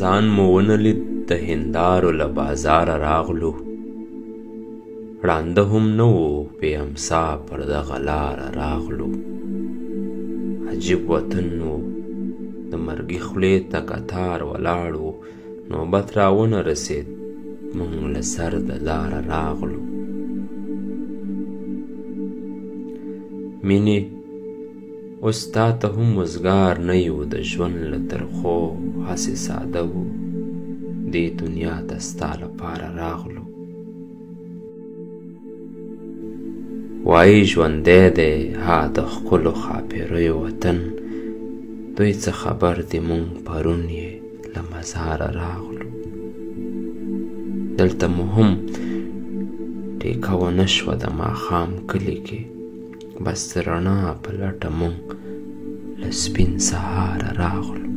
ځان مو ونه لید د هندارو له بازاره راغلو ړانده هم نه وو بې امسا پر دغه لاره راغلو عجیب وطن و د مرګي خولې ته کتار ولاړ و نوبت را ونه رسېد موږ له سر د لاره راغلو مینې اوس تا ته هم وزګار نه یو د ژوند له ترخو هسې ساده وو دې دنیا ته ستا لپاره راغلو وایي ژوندی دی ها د ښکلو ښاپېریو وطن دوی څه خبر دي موږ پرون یې له مزاره راغلو دلته مو هم ټیکه ونه شوه د ماښام کلي کې بس د رڼا په لټه موږ له سپین سهاره راغلو